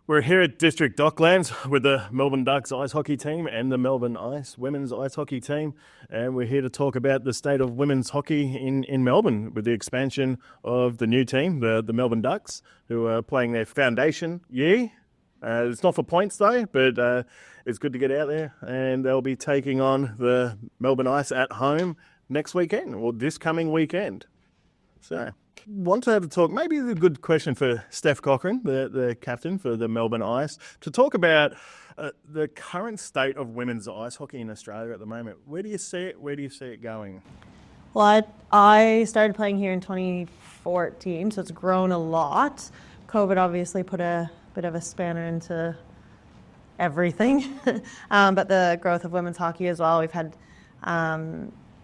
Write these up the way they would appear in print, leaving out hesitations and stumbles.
We're here at District Docklands with the Melbourne Ducks ice hockey team and the Melbourne Ice Women's ice hockey team. And we're here to talk about the state of women's hockey in Melbourne with the expansion of the new team, the Melbourne Ducks, who are playing their foundation year. It's not for points though, but it's good to get out there. And they'll be taking on the Melbourne Ice at home next weekend, or this coming weekend. So, want to have a talk, maybe a good question for Steph Cochrane, the captain for the Melbourne Ice, to talk about the current state of women's ice hockey in Australia at the moment. Where do you see it? Where do you see it going? Well, I started playing here in 2014, so it's grown a lot. COVID obviously put a bit of a spanner into everything, but the growth of women's hockey as well. We've had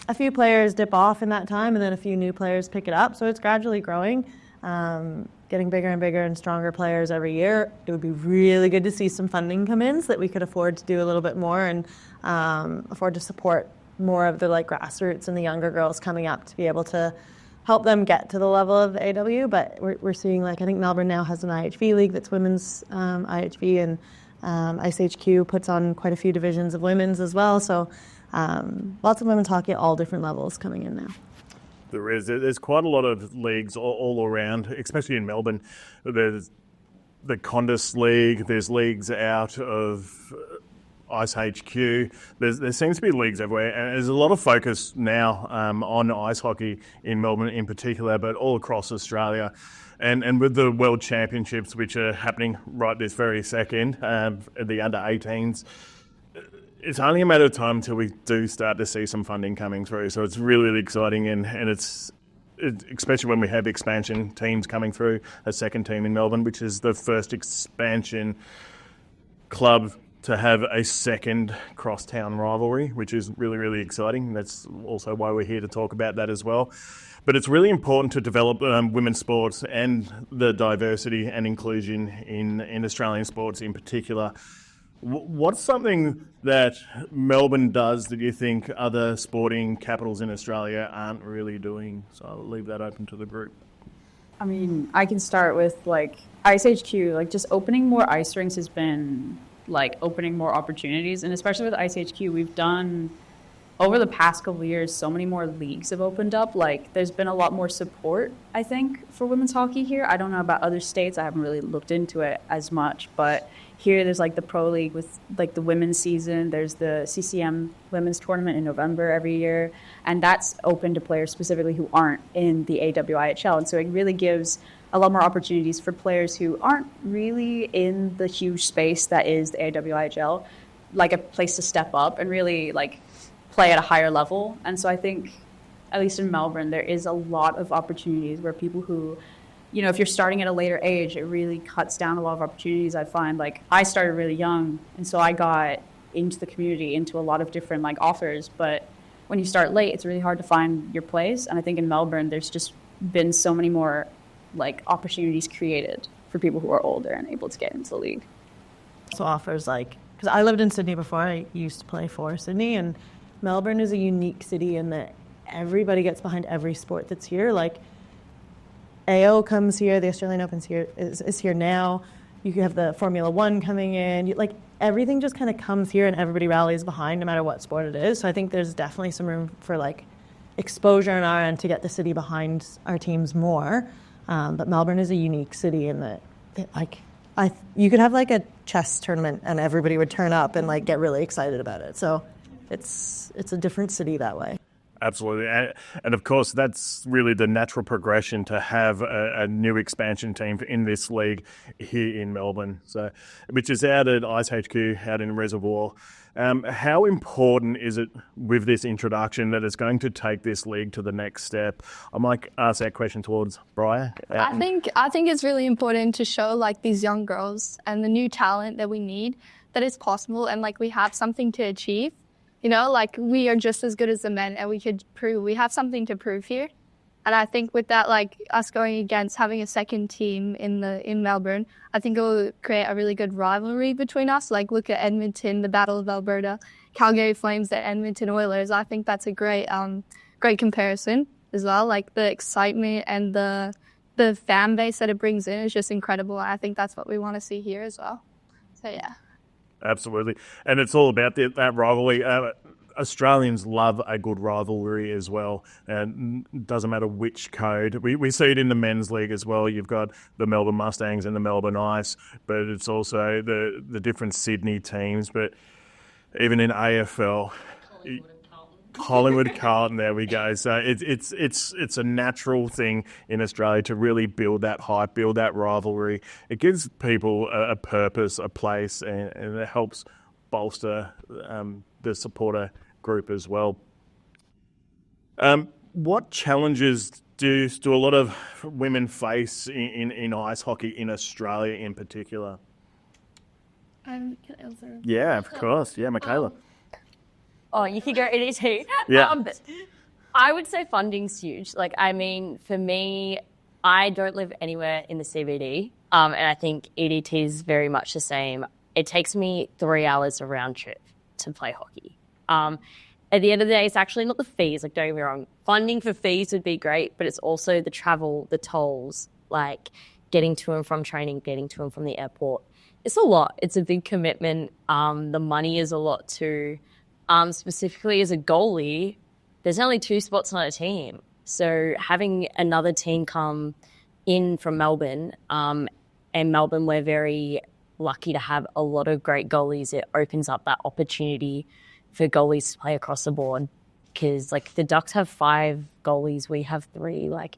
a few players dip off in that time and then a few new players pick it up. So it's gradually growing, getting bigger and bigger and stronger players every year. It would be really good to see some funding come in so that we could afford to do a little bit more and afford to support more of the grassroots and the younger girls coming up to be able to help them get to the level of the AW. But we're seeing, I think Melbourne now has an IHV league that's women's IHV, and IceHQ puts on quite a few divisions of women's as well. So lots of women's hockey at all different levels coming in now. There's quite a lot of leagues all around, especially in Melbourne. There's the Condis League, there's leagues out of IceHQ. There seems to be leagues everywhere, and there's a lot of focus now on ice hockey in Melbourne in particular, but all across Australia. And with the World Championships, which are happening right this very second, the under-18s, it's only a matter of time until we do start to see some funding coming through. So it's really, really exciting, and it's especially when we have expansion teams coming through, a second team in Melbourne, which is the first expansion club to have a second crosstown rivalry, which is really, really exciting. That's also why we're here to talk about that as well. But it's really important to develop women's sports and the diversity and inclusion in Australian sports in particular. What's something that Melbourne does that you think other sporting capitals in Australia aren't really doing? So I'll leave that open to the group. I mean, I can start with IceHQ. Just opening more ice rinks has been opening more opportunities, and especially with IceHQ, we've done over the past couple of years, so many more leagues have opened up. There's been a lot more support, I think, for women's hockey here. I don't know about other states. I haven't really looked into it as much, but here there's the Pro League with the women's season. There's the CCM women's tournament in November every year, and that's open to players specifically who aren't in the AWIHL. And so it really gives a lot more opportunities for players who aren't really in the huge space that is the AWIHL, a place to step up and really play at a higher level. And so I think, at least in Melbourne, there is a lot of opportunities where people who, if you're starting at a later age, it really cuts down a lot of opportunities. I find, I started really young, and so I got into the community, into a lot of different, offers. But when you start late, it's really hard to find your place. And I think in Melbourne, there's just been so many more, opportunities created for people who are older and able to get into the league. So offers, because I lived in Sydney before. I used to play for Sydney, and Melbourne is a unique city in that everybody gets behind every sport that's here. AO comes here, the Australian Open's here, is here now. You have the Formula One coming in. Everything just kind of comes here and everybody rallies behind no matter what sport it is. So I think there's definitely some room for exposure on our end to get the city behind our teams more. But Melbourne is a unique city in that you could have a chess tournament and everybody would turn up and get really excited about it. So it's a different city that way. Absolutely. And of course, that's really the natural progression to have a new expansion team in this league here in Melbourne, which is out at IceHQ, out in Reservoir. How important is it with this introduction that it's going to take this league to the next step? I might ask that question towards Bryher. I think it's really important to show these young girls and the new talent that we need that it's possible and we have something to achieve. We are just as good as the men, and we have something to prove here. And I think with that, us going against having a second team in Melbourne, I think it will create a really good rivalry between us. Look at Edmonton, the Battle of Alberta, Calgary Flames, the Edmonton Oilers. I think that's a great comparison as well. The excitement and the the fan base that it brings in is just incredible. I think that's what we want to see here as well. So yeah. Absolutely. And it's all about that rivalry. Australians love a good rivalry as well, and it doesn't matter which code. We see it in the men's league as well. You've got the Melbourne Mustangs and the Melbourne Ice, but it's also the different Sydney teams. But even in AFL, Collingwood, Carlton, there we go. So it's a natural thing in Australia to really build that hype, build that rivalry. It gives people a purpose, a place, and it helps bolster the supporter group as well. What challenges do a lot of women face in ice hockey in Australia in particular? Can I answer? Yeah, of course. Yeah, Makayla. Oh, you could go EDT. Yeah. I would say funding's huge. Like, I mean, for me, I don't live anywhere in the CBD, and I think EDT is very much the same. It takes me 3 hours a round trip to play hockey. At the end of the day, it's actually not the fees. Like, don't get me wrong. Funding for fees would be great, but it's also the travel, the tolls, like getting to and from training, getting to and from the airport. It's a lot. It's a big commitment. The money is a lot too. Specifically as a goalie, there's only 2 spots on a team. So having another team come in from Melbourne, and Melbourne, we're very lucky to have a lot of great goalies. It opens up that opportunity for goalies to play across the board, because like the Ducks have 5 goalies, we have 3. Like,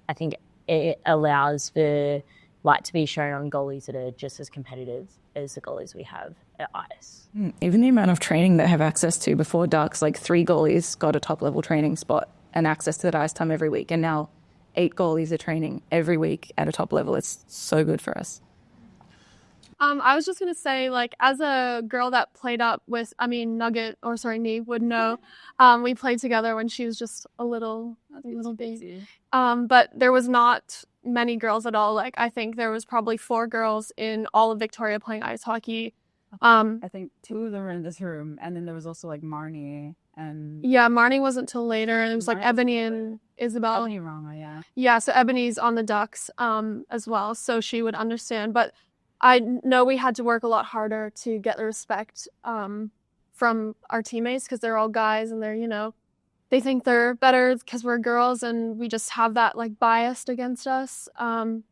I think it allows for light to be shown on goalies that are just as competitive as the goalies we have at Ice. Even the amount of training they have access to before Ducks, like 3 goalies got a top level training spot and access to that ice time every week, and now 8 goalies are training every week at a top level. It's so good for us. I was just going to say, like, as a girl that played up with, Niamh would know, we played together when she was just a little baby. But there was not many girls at all. Like, I think there was probably 4 girls in all of Victoria playing ice hockey. I think 2 of them were in this room, and then there was also like Marnie and... Yeah, Marnie wasn't till later. It was like Ebony and Isabel. Ebony Ronga, yeah. Yeah, so Ebony's on the Ducks as well, so she would understand. But I know we had to work a lot harder to get the respect from our teammates, because they're all guys and they're, they think they're better because we're girls, and we just have that like biased against us. That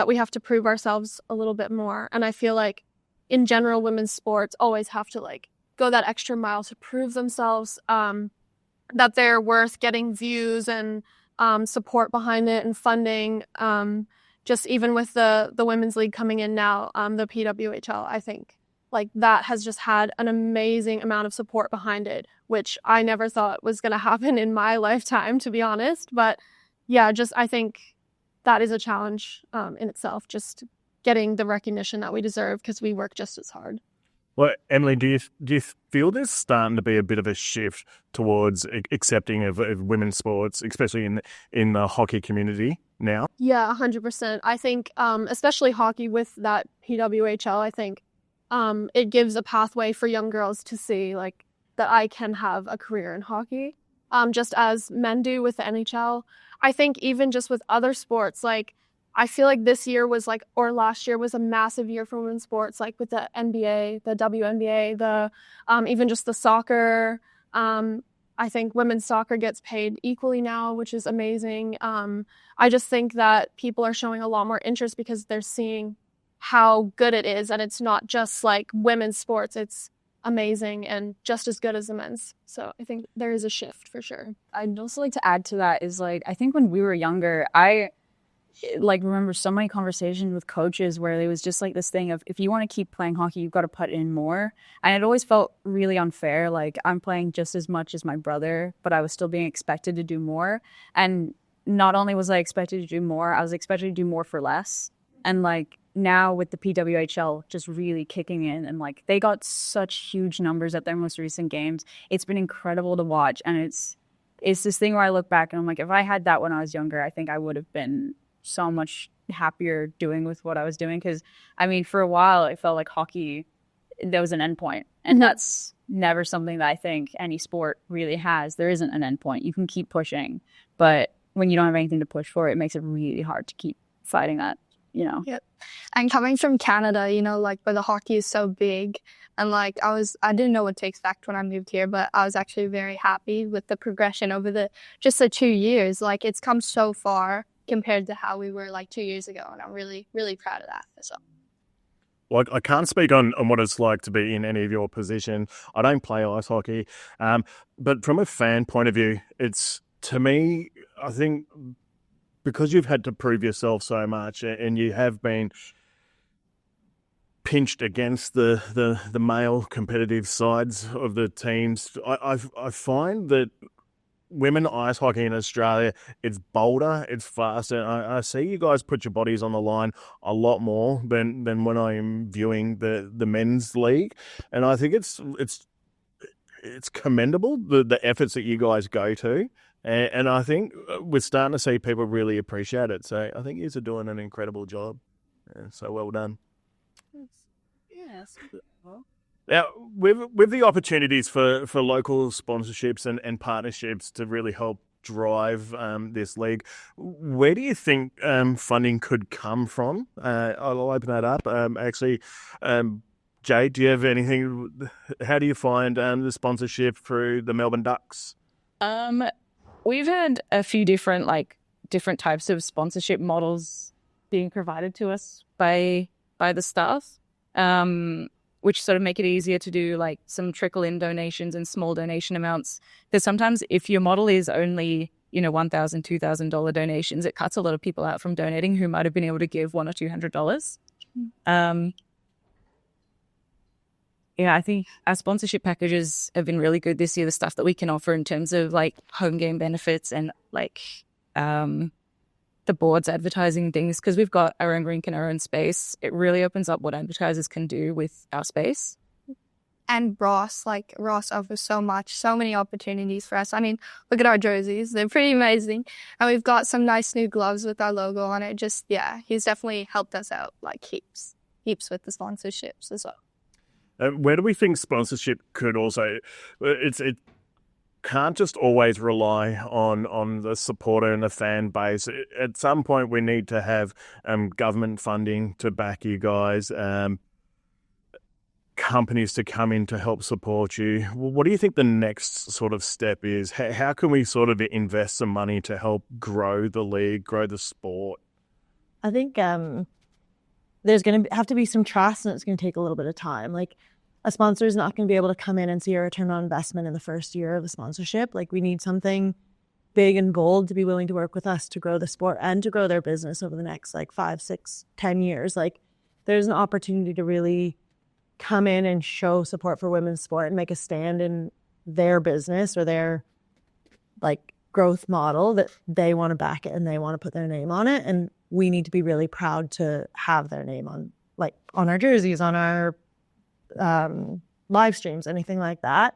we have to prove ourselves a little bit more. And I feel like in general, women's sports always have to like go that extra mile to prove themselves, that they're worth getting views and support behind it and funding. Just even with the women's league coming in now, the PWHL, I think like that has just had an amazing amount of support behind it, which I never thought was going to happen in my lifetime, to be honest. But yeah, I think that is a challenge in itself, just getting the recognition that we deserve, because we work just as hard. Well, Emily, do you feel there's starting to be a bit of a shift towards accepting of women's sports, especially in the hockey community now? Yeah, 100%. I think, especially hockey with that PWHL, I think it gives a pathway for young girls to see like that I can have a career in hockey, just as men do with the NHL. I think even just with other sports, like I feel like this year was like, or last year was a massive year for women's sports, like with the NBA, the WNBA, the even just the soccer. I think women's soccer gets paid equally now, which is amazing. I just think that people are showing a lot more interest because they're seeing how good it is, and it's not just like women's sports. It's amazing and just as good as the men's. So I think there is a shift for sure. I'd also like to add to that is like, I think when we were younger, I like remember so many conversations with coaches where it was just like this thing of, if you want to keep playing hockey, you've got to put in more. And it always felt really unfair. Like, I'm playing just as much as my brother, but I was still being expected to do more. And not only was I expected to do more, I was expected to do more for less. And like now with the PWHL just really kicking in, and like they got such huge numbers at their most recent games. It's been incredible to watch. And it's this thing where I look back and I'm like, if I had that when I was younger, I think I would have been so much happier doing with what I was doing. Because I mean, for a while it felt like hockey, there was an end point, and that's never something that I think any sport really has. There isn't an end point. You can keep pushing, but when you don't have anything to push for, it makes it really hard to keep fighting that, you know. Yep. And coming from Canada, you know, like where the hockey is so big, and like I didn't know what to expect when I moved here, but I was actually very happy with the progression over the 2 years. Like it's come so far compared to how we were like 2 years ago, and I'm really, really proud of that. So. Well, I can't speak on what it's like to be in any of your position. I don't play ice hockey, but from a fan point of view, it's, to me, I think because you've had to prove yourself so much and you have been pinched against the male competitive sides of the teams, I find that women ice hockey in Australia, it's bolder, it's faster. I see you guys put your bodies on the line a lot more than when I'm viewing the men's league, and I think it's commendable the efforts that you guys go to, and I think we're starting to see people really appreciate it. So I think you're doing an incredible job. So well done. Yes. Now, with the opportunities for local sponsorships and partnerships to really help drive this league, where do you think funding could come from? I'll open that up. Jade, do you have anything? How do you find the sponsorship through the Melbourne Ducks? We've had a few different types of sponsorship models being provided to us by the staff, which sort of make it easier to do like some trickle-in donations and small donation amounts. Because sometimes if your model is only, $1,000, $2,000 donations, it cuts a lot of people out from donating who might have been able to give $100 or $200. I think our sponsorship packages have been really good this year. The stuff that we can offer in terms of like home game benefits and like the board's advertising things, because we've got our own rink and our own space. It really opens up what advertisers can do with our space. And Ross offers so many opportunities for us. I mean, look at our jerseys. They're pretty amazing. And we've got some nice new gloves with our logo on it. He's definitely helped us out like heaps with the sponsorships as well. Where do we think sponsorship could also, it can't just always rely on the supporter and the fan base. At some point, we need to have government funding to back you guys, companies to come in to help support you. What do you think the next sort of step is? How can we sort of invest some money to help grow the league, grow the sport? I think there's going to have to be some trust, and it's going to take a little bit of time. Like, a sponsor is not going to be able to come in and see a return on investment in the first year of the sponsorship. Like, we need something big and bold to be willing to work with us to grow the sport and to grow their business over the next 5, 6, 10 years. Like, there's an opportunity to really come in and show support for women's sport and make a stand in their business or their growth model that they want to back it and they want to put their name on it. And we need to be really proud to have their name on our jerseys, on our live streams, anything like that.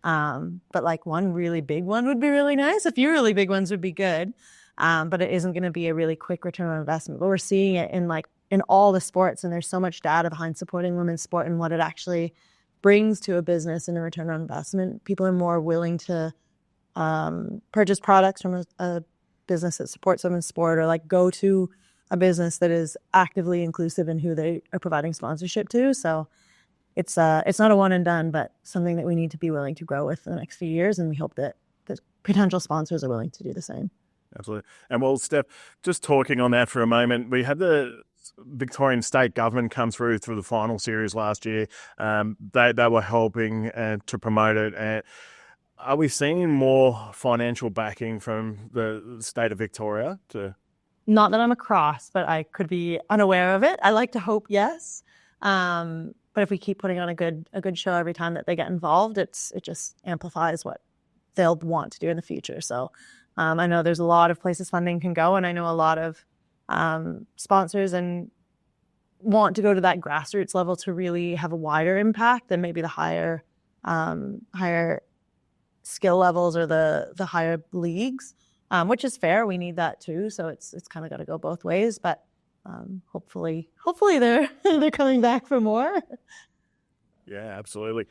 But one really big one would be really nice. A few really big ones would be good. But it isn't going to be a really quick return on investment. But we're seeing it in all the sports, and there's so much data behind supporting women's sport and what it actually brings to a business and a return on investment. People are more willing to purchase products from a business that supports women's sport, or go to a business that is actively inclusive in who they are providing sponsorship to. So it's not a one and done, but something that we need to be willing to grow with in the next few years, and we hope that the potential sponsors are willing to do the same. Absolutely. And well, Steph, just talking on that for a moment, we had the Victorian state government come through the final series last year. They were helping to promote it. And are we seeing more financial backing from the state of Victoria? Not that I'm across, but I could be unaware of it. I like to hope yes. But if we keep putting on a good show every time that they get involved, it just amplifies what they'll want to do in the future. So I know there's a lot of places funding can go, and I know a lot of sponsors and want to go to that grassroots level to really have a wider impact than maybe the higher skill levels or the higher leagues, which is fair. We need that too. So it's kind of got to go both ways. But hopefully they're coming back for more. Yeah, absolutely.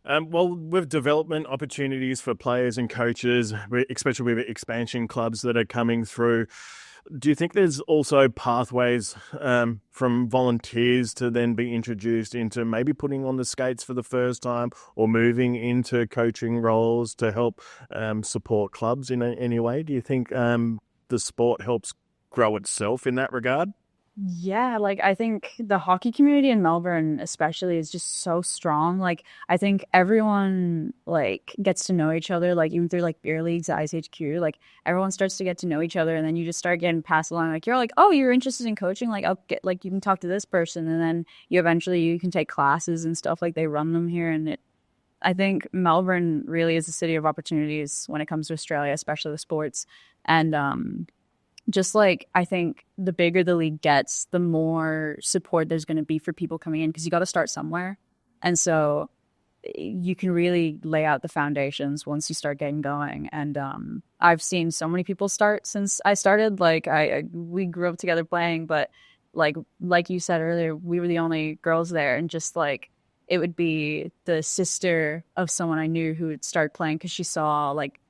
Well, with development opportunities for players and coaches, especially with expansion clubs that are coming through, do you think there's also pathways from volunteers to then be introduced into maybe putting on the skates for the first time or moving into coaching roles to help support clubs in any way? Do you think the sport helps grow itself in that regard? Yeah, like I think the hockey community in Melbourne especially is just so strong. Like I think everyone like gets to know each other, like even through like beer leagues at IceHQ, like everyone starts to get to know each other, and then you just start getting passed along. Like you're like, oh, you're interested in coaching? Like I'll get, like you can talk to this person, and then you can take classes and stuff. Like they run them here, and I think Melbourne really is a city of opportunities when it comes to Australia, especially the sports. And just like I think the bigger the league gets, the more support there's going to be for people coming in, because you got to start somewhere. And so you can really lay out the foundations once you start getting going. And I've seen so many people start since I started. Like we grew up together playing, but like you said earlier, we were the only girls there, and just like it would be the sister of someone I knew who would start playing because she saw like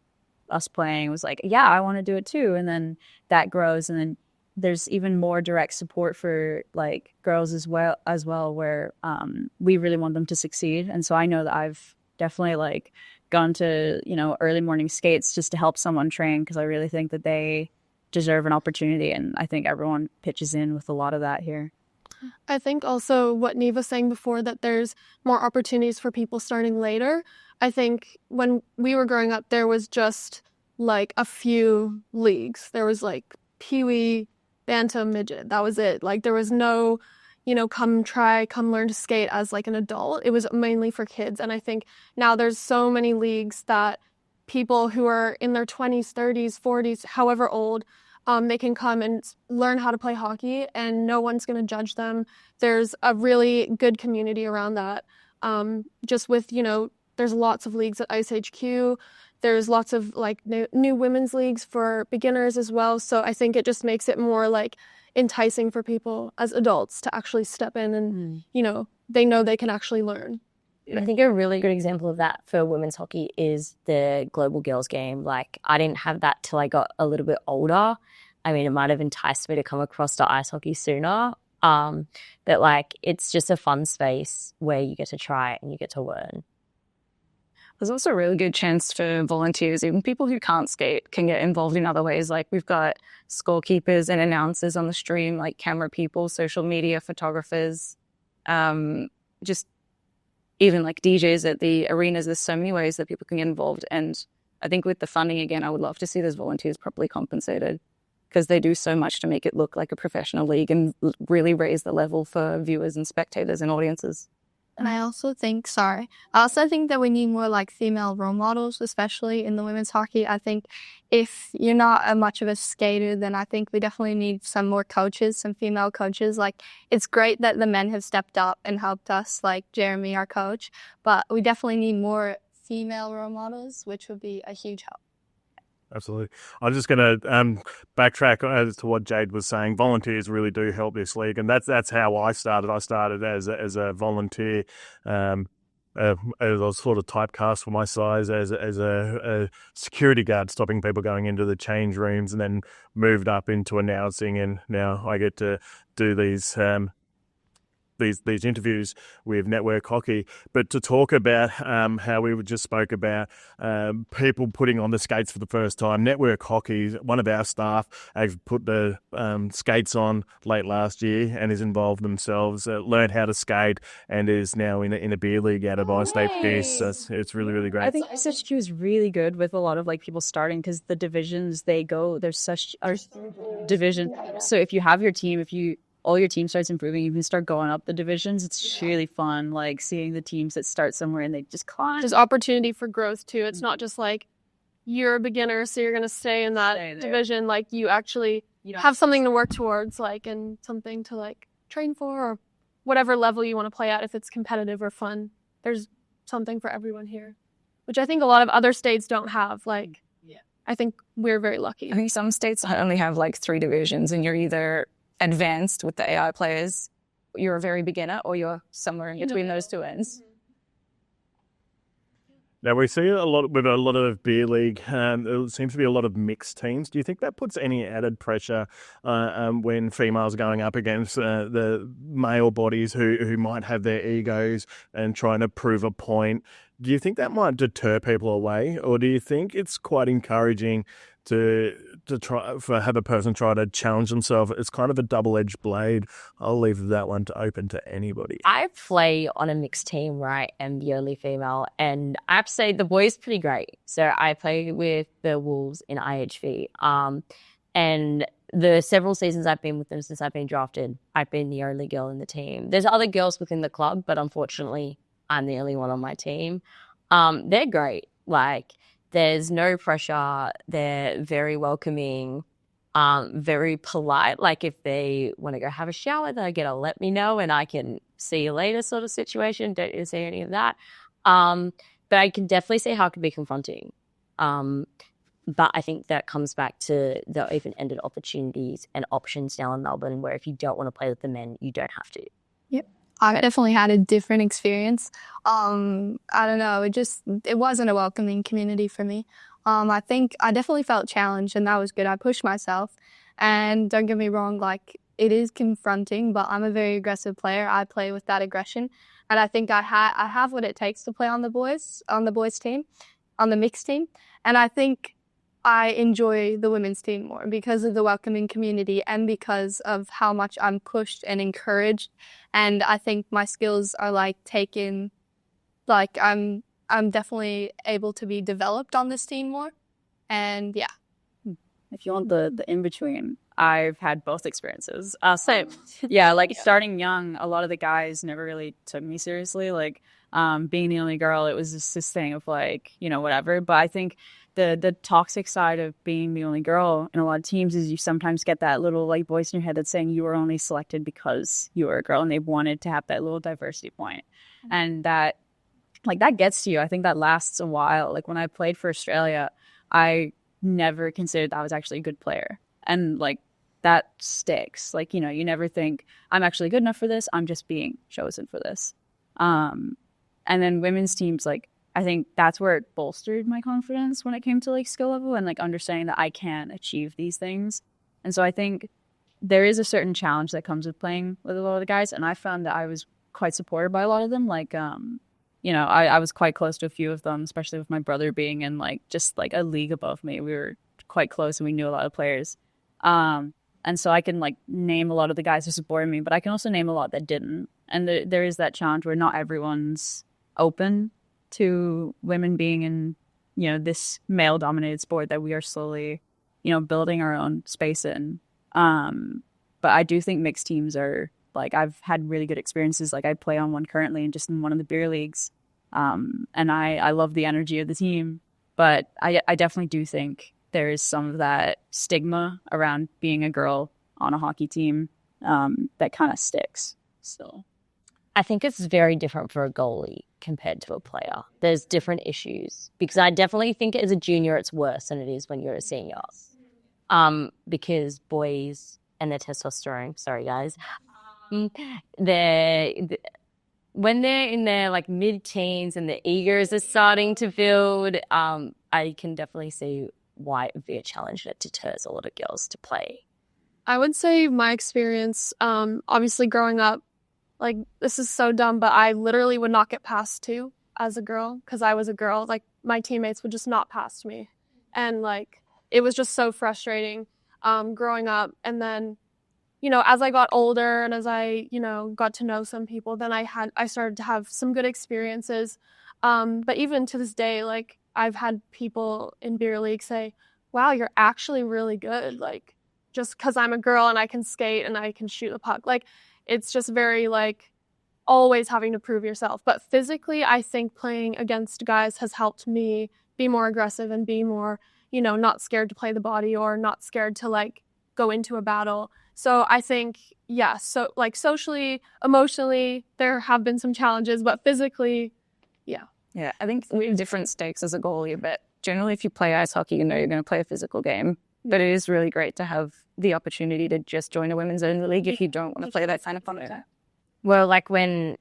us playing, was like, yeah, I want to do it too. And then that grows, and then there's even more direct support for like girls as well where we really want them to succeed. And so I know that I've definitely like gone to, you know, early morning skates just to help someone train, because I really think that they deserve an opportunity, and I think everyone pitches in with a lot of that here. I think also what Niamh was saying before, that there's more opportunities for people starting later. I think when we were growing up, there was just like a few leagues. There was like Pee-wee, Bantam, Midget. That was it. Like there was no, you know, come learn to skate as like an adult. It was mainly for kids. And I think now there's so many leagues that people who are in their 20s, 30s, 40s, however old, they can come and learn how to play hockey, and no one's going to judge them. There's a really good community around that. Just with, you know, there's lots of leagues at IceHQ. There's lots of like new women's leagues for beginners as well. So I think it just makes it more like enticing for people as adults to actually step in and, you know they can actually learn. I think a really good example of that for women's hockey is the Global Girls Game. Like, I didn't have that till I got a little bit older. I mean, it might have enticed me to come across to ice hockey sooner. But like, it's just a fun space where you get to try it and you get to learn. There's also a really good chance for volunteers, even people who can't skate, can get involved in other ways. Like we've got scorekeepers and announcers on the stream, like camera people, social media photographers, just even like DJs at the arenas. There's so many ways that people can get involved. And I think with the funding, again, I would love to see those volunteers properly compensated, because they do so much to make it look like a professional league and really raise the level for viewers and spectators and audiences. And I also think that we need more like female role models, especially in the women's hockey. I think if you're not much of a skater, then I think we definitely need some more coaches, some female coaches. Like, it's great that the men have stepped up and helped us, like Jeremy, our coach, but we definitely need more female role models, which would be a huge help. Absolutely. I'm just going to backtrack as to what Jade was saying. Volunteers really do help this league, and that's how I started. I started as a volunteer. I was sort of typecast for my size as a security guard, stopping people going into the change rooms, and then moved up into announcing, and now I get to do these interviews with Network Hockey. But to talk about how we just spoke about people putting on the skates for the first time, Network Hockey, one of our staff have put the skates on late last year and is involved themselves, learned how to skate, and is now in a beer league out of IceHQ. It's really, really great. I think IceHQ is really good with a lot of like people starting, because the divisions they go, there's such a division. So if you have your team, all your team starts improving, you can start going up the divisions. It's really fun, like seeing the teams that start somewhere and they just climb. There's opportunity for growth too. It's not just like you're a beginner, so you're going to stay in that division. Like you actually have something to work towards, like, and something to like train for, or whatever level you want to play at. If it's competitive or fun, there's something for everyone here, which I think a lot of other states don't have. Like, I think we're very lucky. I think some states only have like 3 divisions, and you're either advanced with the AI players, you're a very beginner, or you're somewhere in between those two ends. Now we see a lot with a lot of beer league. There seems to be a lot of mixed teams. Do you think that puts any added pressure when females are going up against the male bodies who might have their egos and trying to prove a point? Do you think that might deter people away, or do you think it's quite encouraging to have a person try to challenge themselves? It's kind of a double-edged blade. I'll leave that one open to anybody. I play on a mixed team, right, and the only female, and I have to say the boys pretty great. So I play with the Wolves in IHV, and the several seasons I've been with them since I've been drafted, I've been the only girl in the team. There's other girls within the club, but unfortunately, I'm the only one on my team. They're great. Like, there's no pressure. They're very welcoming, very polite. Like, if they want to go have a shower, they get to let me know and I can see you later sort of situation. Don't you see any of that? But I can definitely see how it can be confronting. But I think that comes back to the open-ended opportunities and options now in Melbourne, where if you don't want to play with the men, you don't have to. Yep. I definitely had a different experience. I don't know, it wasn't a welcoming community for me. I think I definitely felt challenged, and that was good. I pushed myself, and don't get me wrong, like, it is confronting, but I'm a very aggressive player. I play with that aggression, and I think I have what it takes to play on the boys team, on the mixed team, and I think I enjoy the women's team more because of the welcoming community and because of how much I'm pushed and encouraged. And I think my skills are I'm definitely able to be developed on this team more. And yeah. If you want the in-between, I've had both experiences. So yeah, like starting young, a lot of the guys never really took me seriously. Like being the only girl, it was just this thing of like, whatever. But I think the toxic side of being the only girl in a lot of teams is you sometimes get that little like voice in your head that's saying you were only selected because you were a girl, and they wanted to have that little diversity point. And that gets to you. I think that lasts a while. Like when I played for Australia, I never considered that I was actually a good player. And like that sticks. Like, you never think I'm actually good enough for this. I'm just being chosen for this. And then women's teams, like, I think that's where it bolstered my confidence when it came to like skill level and like understanding that I can achieve these things. And so I think there is a certain challenge that comes with playing with a lot of the guys. And I found that I was quite supported by a lot of them. Like, I was quite close to a few of them, especially with my brother being in like just like a league above me. We were quite close and we knew a lot of players. And so I can like name a lot of the guys who supported me, but I can also name a lot that didn't. And there is that challenge where not everyone's open to women being in, this male-dominated sport that we are slowly, building our own space in. But I do think mixed teams are, like, I've had really good experiences. Like, I play on one currently and just in one of the beer leagues. And I love the energy of the team. But I definitely do think there is some of that stigma around being a girl on a hockey team that kind of sticks still. I think it's very different for a goalie compared to a player. There's different issues because I definitely think as a junior it's worse than it is when you're a senior. Because boys and their testosterone, sorry guys, when they're in their like mid-teens and the egos are starting to build, I can definitely see why it would be a challenge that deters a lot of girls to play. I would say my experience, obviously growing up, like, this is so dumb, but I literally would not get passed to as a girl because I was a girl. Like, my teammates would just not pass me. And, like, it was just so frustrating growing up. And then, as I got older and as I, got to know some people, then I started to have some good experiences. But even to this day, like, I've had people in beer league say, wow, you're actually really good. Like, just because I'm a girl and I can skate and I can shoot a puck. Like, it's just very, like, always having to prove yourself. But physically, I think playing against guys has helped me be more aggressive and be more, not scared to play the body or not scared to, like, go into a battle. So I think, yeah, so, like, socially, emotionally, there have been some challenges, but physically, yeah. Yeah, I think we have different stakes as a goalie, but generally if you play ice hockey, you're going to play a physical game. But it is really great to have the opportunity to just join a women's only league if you don't want to play that kind of fun. Well, like when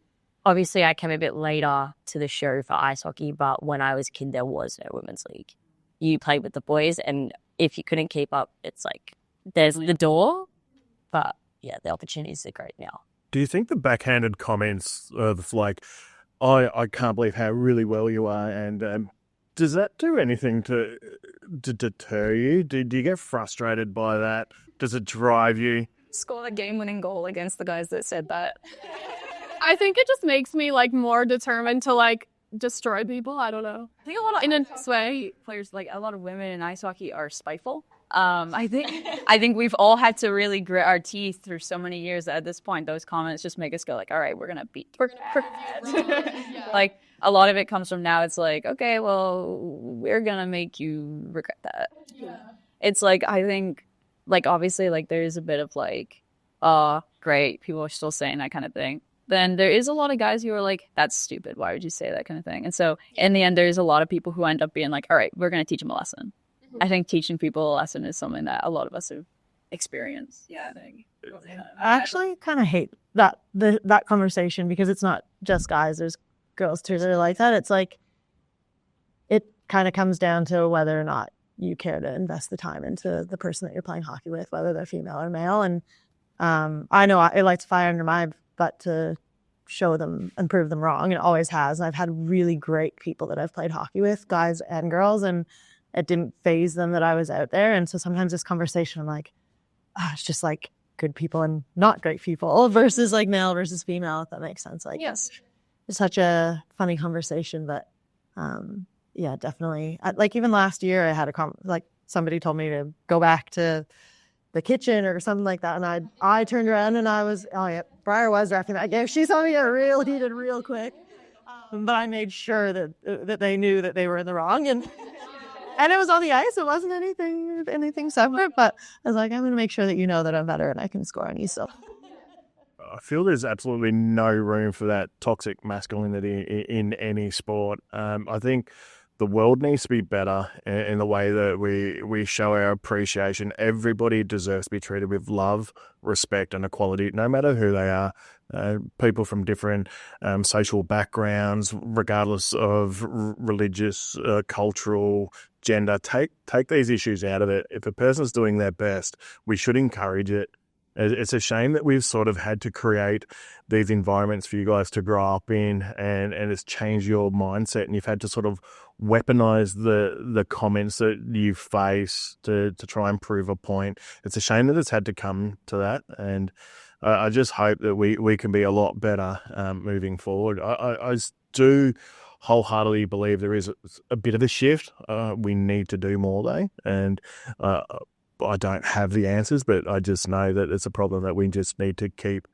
obviously I came a bit later to the show for ice hockey, but when I was a kid, there was no women's league. You played with the boys, and if you couldn't keep up, it's like there's the door, but yeah, the opportunities are great now. Do you think the backhanded comments of like, I can't believe how really well you are, and does that do anything to deter you? Do you get frustrated by that? Does it drive you? Score a game-winning goal against the guys that said that. I think it just makes me like more determined to like destroy people. I don't know. I think a lot of in a way players, like a lot of women in ice hockey, are spiteful. I think we've all had to really grit our teeth through so many years that at this point, those comments just make us go like, all right, we're gonna like a lot of it comes from now. It's like, okay, well, we're gonna make you regret that. Yeah. It's like, I think, like, obviously, like, there's a bit of like, oh, great, people are still saying that kind of thing. Then there is a lot of guys who are like, that's stupid. Why would you say that kind of thing? And so in the end, there's a lot of people who end up being like, all right, we're going to teach them a lesson. I think teaching people a lesson is something that a lot of us have experienced. Yeah, I think. I actually kind of hate that conversation, because it's not just guys. There's girls too that are like that. It's like, it kind of comes down to whether or not you care to invest the time into the person that you're playing hockey with, whether they're female or male. And I know it lights fire under my butt to show them and prove them wrong. It always has. And I've had really great people that I've played hockey with, guys and girls, and it didn't faze them that I was out there. And so sometimes this conversation, I'm like, it's just like good people and not great people versus like male versus female, if that makes sense. Like, Yes. It's such a funny conversation, but yeah, definitely. Like even last year, I had like somebody told me to go back to the kitchen or something like that, and I turned around and I was, oh yeah, Bryher was drafting that game. She saw me get real heated real quick, but I made sure that they knew that they were in the wrong, and it was on the ice. It wasn't anything separate, but I was like, I'm going to make sure that you know that I'm better and I can score on you. So I feel there's absolutely no room for that toxic masculinity in any sport. I think the world needs to be better in the way that we show our appreciation. Everybody deserves to be treated with love, respect, and equality, no matter who they are. People from different social backgrounds, regardless of religious, cultural, gender. Take these issues out of it. If a person's doing their best, we should encourage it. It's a shame that we've sort of had to create these environments for you guys to grow up in, and it's changed your mindset, and you've had to sort of weaponize the comments that you face to try and prove a point. It's a shame that it's had to come to that, and I just hope that we can be a lot better moving forward. I do wholeheartedly believe there is a bit of a shift. We need to do more though, and I don't have the answers, but I just know that it's a problem that we just need to keep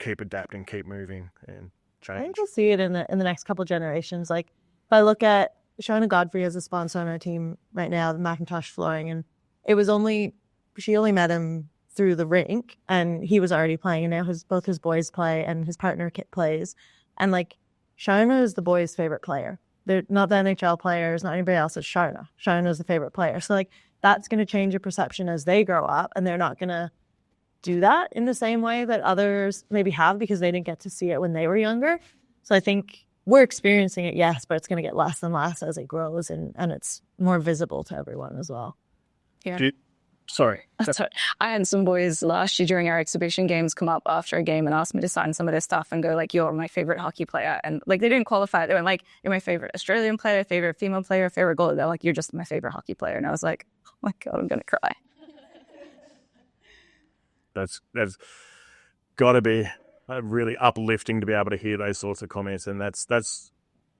adapting, keep moving, and change. I think we'll see it in the next couple of generations. Like if I look at Shauna Godfrey as a sponsor on our team right now, the Macintosh flooring, and she only met him through the rink, and he was already playing, and now both his boys play and his partner Kit plays, and like Shauna is the boys' favorite player. They're not the NHL players, not anybody else. It's Shauna. Shauna is the favorite player. So like that's going to change a perception as they grow up, and they're not going to do that in the same way that others maybe have because they didn't get to see it when they were younger. So I think we're experiencing it, yes, but it's going to get less and less as it grows, and it's more visible to everyone as well. Yeah. Sorry. I had some boys last year during our exhibition games come up after a game and ask me to sign some of their stuff and go like, you're my favorite hockey player. And like, they didn't qualify. They went like, you're my favorite Australian player, favorite female player, favorite goalie. They're like, you're just my favorite hockey player. And I was like, oh my God, I'm going to cry. That's got to be really uplifting to be able to hear those sorts of comments. And that's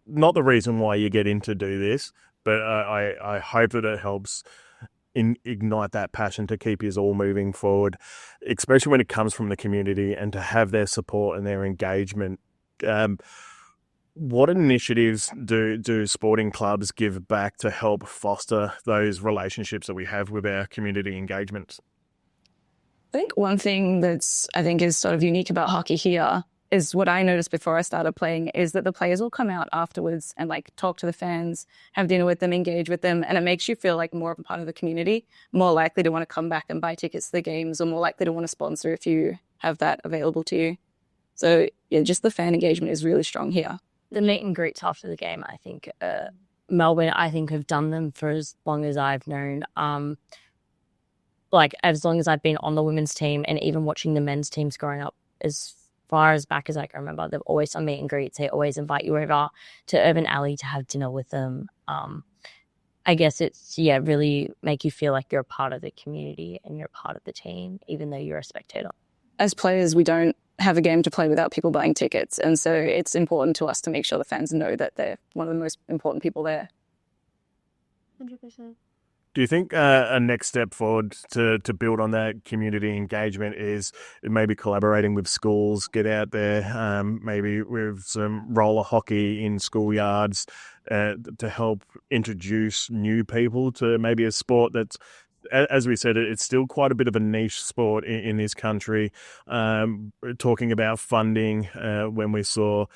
not the reason why you get in to do this, but I hope that it helps ignite that passion to keep us all moving forward, especially when it comes from the community, and to have their support and their engagement. What initiatives do sporting clubs give back to help foster those relationships that we have with our community engagements? I think one thing I think is sort of unique about hockey here is what I noticed before I started playing is that the players will come out afterwards and like talk to the fans, have dinner with them, engage with them. And it makes you feel like more of a part of the community, more likely to want to come back and buy tickets to the games, or more likely to want to sponsor if you have that available to you. So yeah, just the fan engagement is really strong here. The meet and greets after the game, I think Melbourne, I think, have done them for as long as I've known. Like as long as I've been on the women's team, and even watching the men's teams growing up, as far as back as I can remember, they've always done meet and greets. They always invite you over to Urban Alley to have dinner with them. I guess it's, really make you feel like you're a part of the community and you're a part of the team, even though you're a spectator. As players, we don't have a game to play without people buying tickets. And so it's important to us to make sure the fans know that they're one of the most important people there. 100%. Do you think a next step forward to build on that community engagement is maybe collaborating with schools, get out there, maybe with some roller hockey in schoolyards to help introduce new people to maybe a sport that's, as we said, it's still quite a bit of a niche sport in this country. Talking about funding, when we saw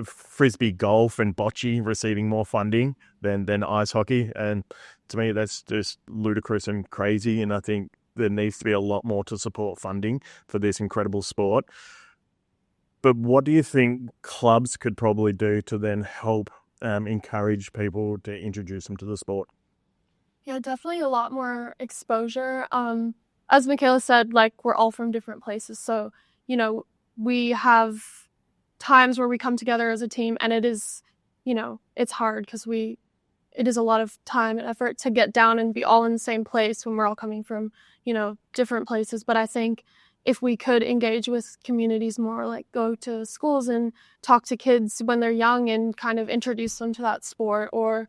frisbee golf and bocce receiving more funding than ice hockey, and to me that's just ludicrous and crazy, and I think there needs to be a lot more to support funding for this incredible sport. But what do you think clubs could probably do to then help encourage people to introduce them to the sport? Yeah, definitely a lot more exposure. As Makayla said, like, we're all from different places. So, we have times where we come together as a team, and it is, it's hard because it is a lot of time and effort to get down and be all in the same place when we're all coming from, different places. But I think if we could engage with communities more, like go to schools and talk to kids when they're young and kind of introduce them to that sport, or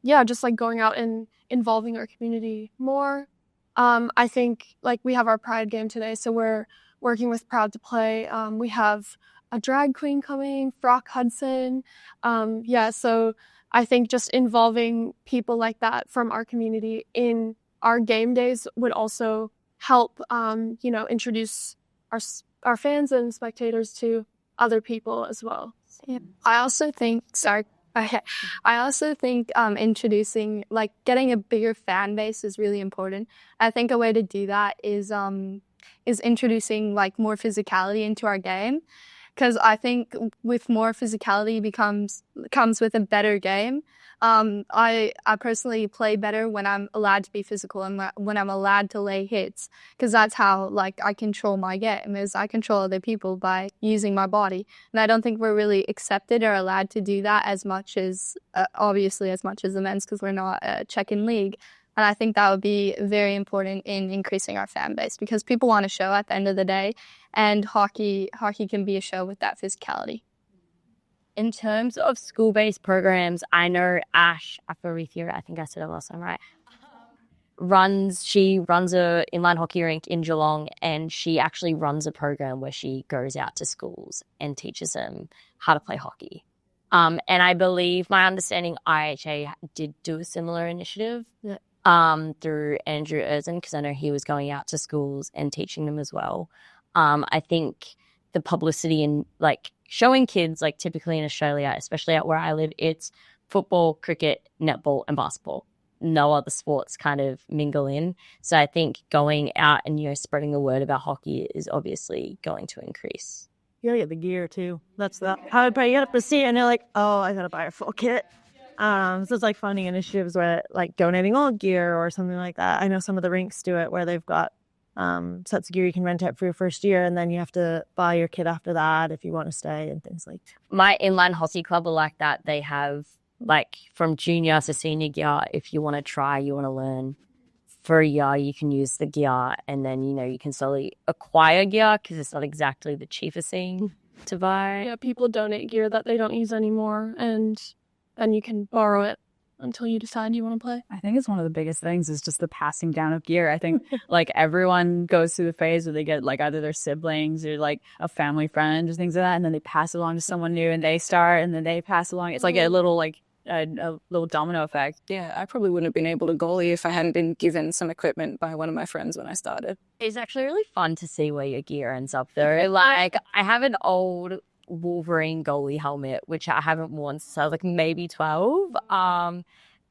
just like going out and involving our community more. I think like we have our Pride game today, so we're working with Proud to Play. We have a drag queen coming, Frock Hudson. So I think just involving people like that from our community in our game days would also help, introduce our fans and spectators to other people as well. Yeah. I also think introducing, like, getting a bigger fan base is really important. I think a way to do that is introducing like more physicality into our game, because I think with more physicality comes with a better game. I personally play better when I'm allowed to be physical and when I'm allowed to lay hits, because that's how like I control my game, is I control other people by using my body. And I don't think we're really accepted or allowed to do that as much as the men's, because we're not a check-in league. And I think that would be very important in increasing our fan base, because people want a show at the end of the day, and hockey can be a show with that physicality. In terms of school-based programs, I know Ash Afarithia, I think I said it last time, right? She runs a inline hockey rink in Geelong, and she actually runs a program where she goes out to schools and teaches them how to play hockey. And I believe, my understanding, IHA did do a similar initiative through Andrew Erzin, because I know he was going out to schools and teaching them as well. I think the publicity and like showing kids, like typically in Australia, especially out where I live, it's football, cricket, netball, and basketball. No other sports kind of mingle in. So I think going out and spreading the word about hockey is obviously going to increase. You gotta get the gear too. That's how you get up to see it, and they're like, oh, I gotta buy a full kit. So it's like funding initiatives where like donating old gear or something like that. I know some of the rinks do it where they've got sets of gear you can rent out for your first year, and then you have to buy your kit after that if you want to stay and things like that. My inline hockey club are like that. They have like from junior to senior gear. If you want to try, you want to learn for a year, you can use the gear, and then you can slowly acquire gear, because it's not exactly the cheapest thing to buy. Yeah, people donate gear that they don't use anymore, and then you can borrow it until you decide you want to play. I think it's one of the biggest things is just the passing down of gear. I think like everyone goes through the phase where they get like either their siblings or like a family friend or things like that, and then they pass it along to someone new, and they start, and then they pass along. It's like a little like a little domino effect. Yeah, I probably wouldn't have been able to goalie if I hadn't been given some equipment by one of my friends when I started. It's actually really fun to see where your gear ends up though. Like I have an old Wolverine goalie helmet, which I haven't worn since I was like maybe 12.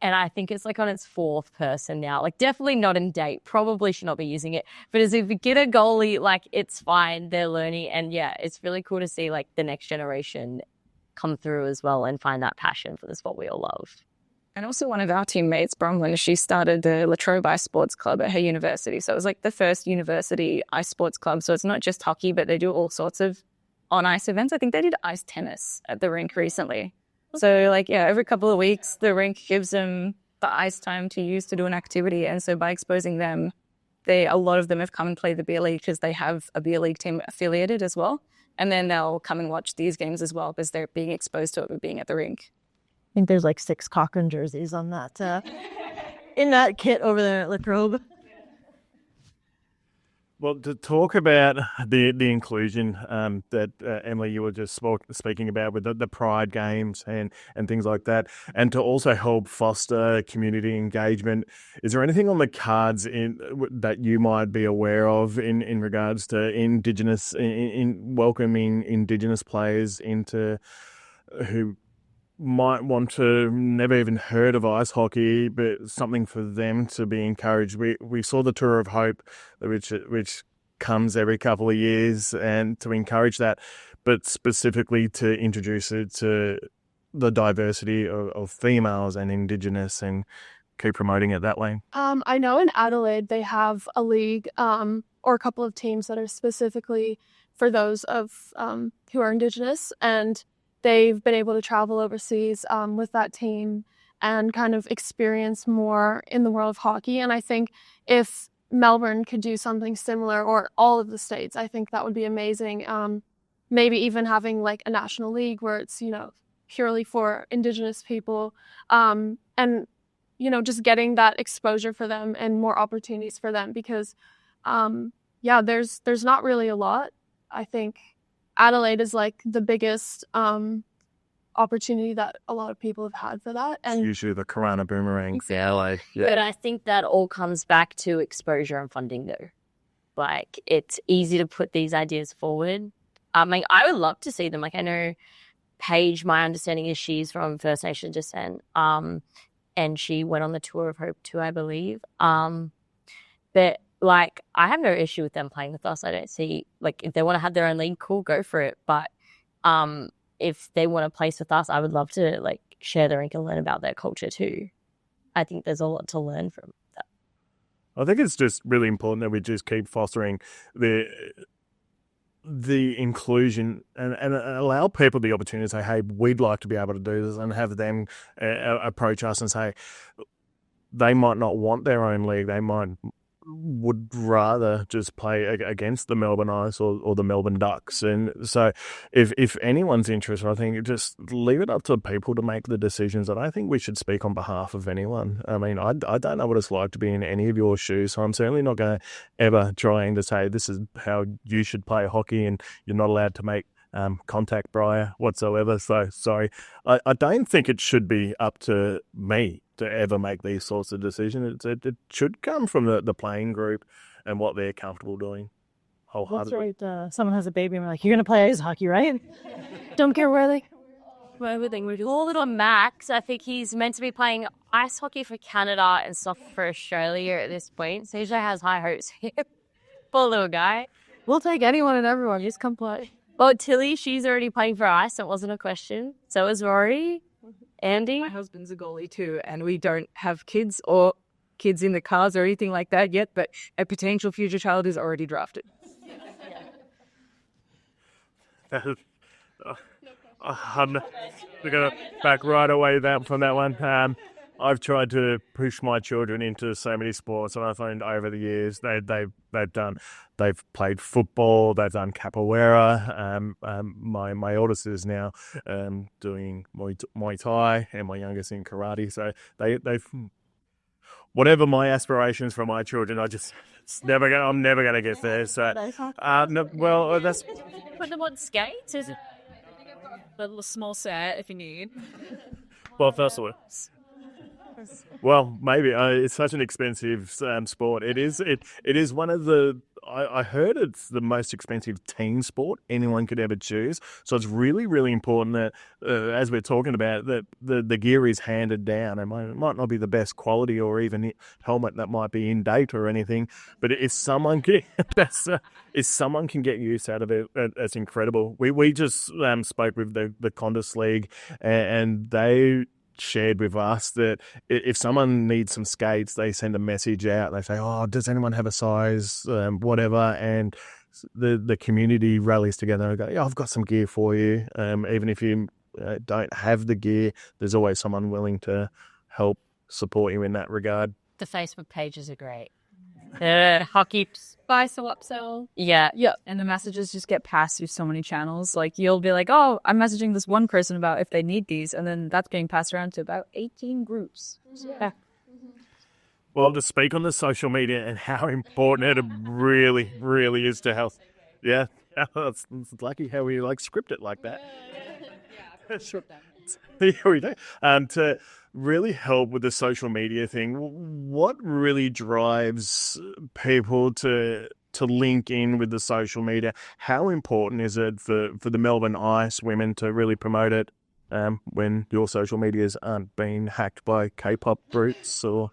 and I think it's like on its 4th person now. Like definitely not in date. Probably should not be using it. But as a beginner goalie, like it's fine. They're learning, and yeah, it's really cool to see like the next generation come through as well and find that passion for the sport we all love. And also one of our teammates, Bronwyn, she started the Latrobe Ice Sports Club at her university. So it was like the first university ice sports club. So it's not just hockey, but they do all sorts of on-ice events. I think they did ice tennis at the rink recently. So like, yeah, every couple of weeks, the rink gives them the ice time to use to do an activity. And so by exposing them, a lot of them have come and played the beer league because they have a beer league team affiliated as well. And then they'll come and watch these games as well because they're being exposed to it with being at the rink. I think there's like 6 Cochrane jerseys on that, in that kit over there at Latrobe. Well, to talk about the inclusion that Emily, you were just speaking about with the Pride Games and things like that, and to also help foster community engagement, is there anything on the cards that you might be aware of in regards to Indigenous, in welcoming Indigenous players into who might want to never even heard of ice hockey, but something for them to be encouraged. We saw the Tour of Hope, which comes every couple of years, and to encourage that, but specifically to introduce it to the diversity of females and Indigenous and keep promoting it that way. I know in Adelaide they have a league or a couple of teams that are specifically for those of who are Indigenous, and they've been able to travel overseas with that team and kind of experience more in the world of hockey. And I think if Melbourne could do something similar, or all of the states, I think that would be amazing. Maybe even having like a national league where it's, purely for Indigenous people, and, just getting that exposure for them and more opportunities for them because, there's not really a lot. I think Adelaide is like the biggest opportunity that a lot of people have had for that. And it's usually the Corona boomerangs. Yeah. But I think that all comes back to exposure and funding though. Like it's easy to put these ideas forward. I would love to see them. Like I know Paige, my understanding is she's from First Nation descent. And she went on the Tour of Hope too, I believe. But like, I have no issue with them playing with us. I don't see, like, if they want to have their own league, cool, go for it. But if they want to place with us, I would love to, like, share the rink and learn about their culture too. I think there's a lot to learn from that. I think it's just really important that we just keep fostering the inclusion and allow people the opportunity to say, hey, we'd like to be able to do this, and have them approach us and say they might not want their own league. They would rather just play against the Melbourne Ice or the Melbourne Ducks. And so if anyone's interested, I think just leave it up to people to make the decisions. I don't think we should speak on behalf of anyone. I mean, I don't know what it's like to be in any of your shoes, so I'm certainly not going to ever trying to say this is how you should play hockey and you're not allowed to make contact, Bryher, whatsoever. So sorry. I don't think it should be up to me to ever make these sorts of decisions. It should come from the playing group and what they're comfortable doing wholeheartedly. That's right. Someone has a baby and we're like, you're going to play ice hockey, right? Don't care where they... Everything we do. Poor little Max, I think he's meant to be playing ice hockey for Canada and soccer for Australia at this point. CJ has high hopes here. Poor little guy. We'll take anyone and everyone. Just come play. Well, Tilly, she's already playing for ice. It wasn't a question. So is Rory. Andy? My husband's a goalie too, and we don't have kids in the cars or anything like that yet, but a potential future child is already drafted. I'm going to back right away from that one. I've tried to push my children into so many sports, and I find over the years they've played football, they've done capoeira. My oldest is now doing Muay Thai, and my youngest in karate. So they've whatever my aspirations for my children, I'm never going to get there. So that's put them on skates. Is it? A little small set if you need. Well, first of all. Well, maybe it's such an expensive sport. It is one of the I heard it's the most expensive team sport anyone could ever choose. So it's really, really important that, as we're talking about, that the gear is handed down. It might not be the best quality or even helmet that might be in date or anything, but if someone can, if someone can get use out of it, that's incredible. We just spoke with the Condis League, and they shared with us that if someone needs some skates, they send a message out. They say, "Oh, does anyone have a size, whatever?" And the community rallies together and go, "Yeah, I've got some gear for you." Even if you don't have the gear, there's always someone willing to help support you in that regard. The Facebook pages are great. The hockey. Buy so upsell. Yeah. Yeah, and the messages just get passed through so many channels. Like, you'll be like, oh, I'm messaging this one person about if they need these, and then that's being passed around to about 18 groups. Yeah. Well, to speak on the social media and how important it really, really is to health. Yeah, it's lucky how we script it like that. Yeah, we do. To really help with the social media thing, what really drives people to link in with the social media? How important is it for the Melbourne Ice Women to really promote it when your social medias aren't being hacked by K-pop brutes or...